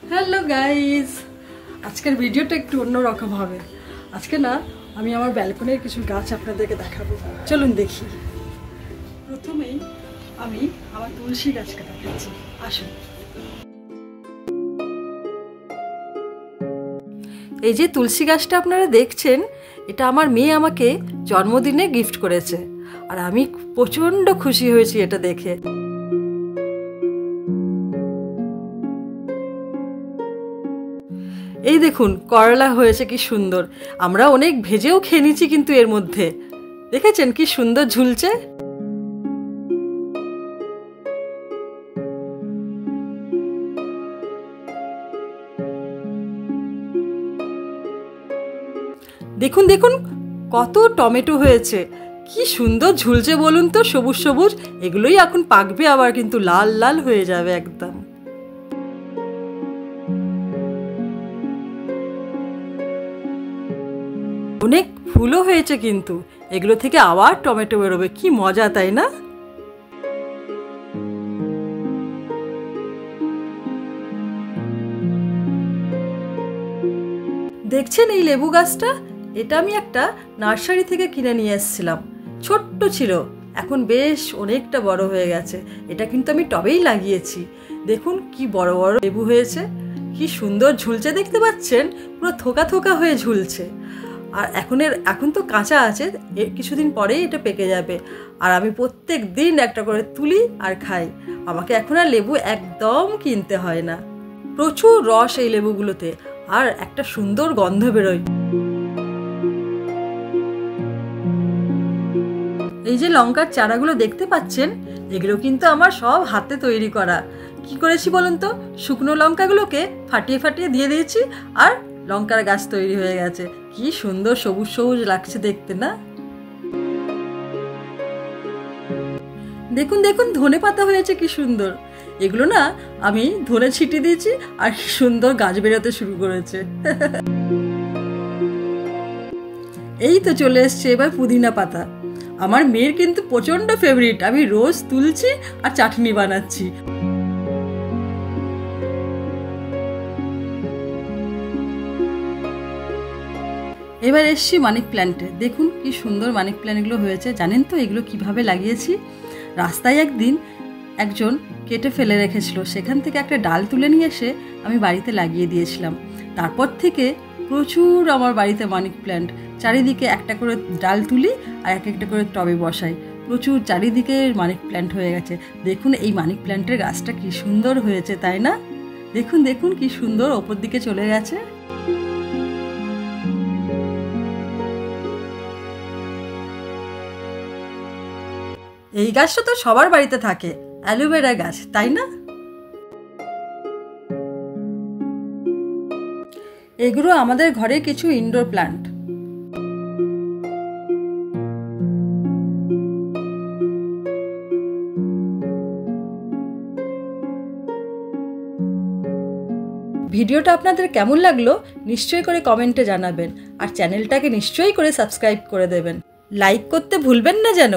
Hello guys, আজকের ভিডিওটা একটু অন্যরকম হবে। আজকে না আমি আমার ব্যালকনির কিছু গাছ আপনাদেরকে দেখাবো, চলুন দেখি। প্রথমেই আমি আমার তুলসী গাছকে দেখাচ্ছি, আসুন। এই যে তুলসী গাছটা আপনারা দেখছেন, এটা আমার মেয়ে আমাকে জন্মদিনে গিফট করেছে, আর আমি প্রচণ্ড খুশি হয়েছি এটা দেখে। এই দেখুন করলা হয়েছে কি সুন্দর, আমরা অনেক ভেজেও খেয়ে নিচ্ছি, কিন্তু এর মধ্যে দেখেছেন কি সুন্দর ঝুলছে। দেখুন দেখুন কত টমেটো হয়েছে, কি সুন্দর ঝুলছে বলুন তো, সবুজ সবুজ। এগুলোই এখন পাকবে, আবার কিন্তু লাল লাল হয়ে যাবে একদম। অনেক ফুলও হয়েছে, কিন্তু এগুলো থেকে আবার টমেটো বেরোবে, কি মজা তাই না? দেখছেন এই লেবু গাছটা, এটা আমি একটা নার্সারি থেকে কিনে নিয়ে এসেছিলাম। ছোট্ট ছিল, এখন বেশ অনেকটা বড় হয়ে গেছে। এটা কিন্তু আমি টবেই লাগিয়েছি। দেখুন কি বড় বড় লেবু হয়েছে, কি সুন্দর ঝুলছে, দেখতে পাচ্ছেন পুরো থোকা থোকা হয়ে ঝুলছে। আর এখন তো কাঁচা আছে, কিছুদিন পরেই এটা পেকে যাবে। আর আমি প্রত্যেক দিন একটা করে তুলি আর খাই। আমাকে এখন আর লেবু একদম কিনতে হয় না। প্রচুর রস এই লেবুগুলোতে, আর একটা সুন্দর গন্ধ বেরোয়। এই যে লঙ্কার চারাগুলো দেখতে পাচ্ছেন, এগুলো কিন্তু আমার সব হাতে তৈরি করা। কি করেছি বলুন তো, শুকনো লঙ্কাগুলোকে ফাটিয়ে ফাটিয়ে দিয়ে দিয়েছি, আর লঙ্কার গাছ তৈরি হয়ে গেছে। কি সুন্দর সবুজ সবুজ লাগছে দেখতে না? দেখুন দেখুন ধনে পাতা হয়েছে কি সুন্দর। এগুলো না আমি ধনে ছিটিয়ে দিয়েছি, আর কি সুন্দর গাছ বেরোতে শুরু করেছে। এই তো চলে এসছে এবার পুদিনা পাতা। আমার মেয়ের কিন্তু প্রচন্ড ফেভারিট, আমি রোজ তুলছি আর চাটনি বানাচ্ছি। এবার এসছি মানি প্ল্যান্টে। দেখুন কি সুন্দর মানি প্ল্যান্টগুলো হয়েছে। জানেন তো এগুলো কিভাবে লাগিয়েছি? রাস্তায় একদিন একজন কেটে ফেলে রেখেছিল, সেখান থেকে একটা ডাল তুলে নিয়ে এসে আমি বাড়িতে লাগিয়ে দিয়েছিলাম। তারপর থেকে প্রচুর আমার বাড়িতে মানি প্ল্যান্ট। চারিদিকে একটা করে ডাল তুলি আর এক একটা করে টবে বসাই। প্রচুর চারিদিকে মানি প্ল্যান্ট হয়ে গেছে। দেখুন এই মানি প্ল্যান্টের গাছটা কি সুন্দর হয়েছে তাই না? দেখুন দেখুন কি সুন্দর ওপর দিকে চলে গেছে। এই গাছটা তো সবার বাড়িতে থাকে, অ্যালোভেরা গাছ তাই না? এগুলো আমাদের ঘরে কিছু ইনডোর প্ল্যান্ট। ভিডিওটা আপনাদের কেমন লাগলো নিশ্চয়ই করে কমেন্টে জানাবেন, আর চ্যানেলটাকে নিশ্চয়ই করে সাবস্ক্রাইব করে দেবেন। লাইক করতে ভুলবেন না যেন।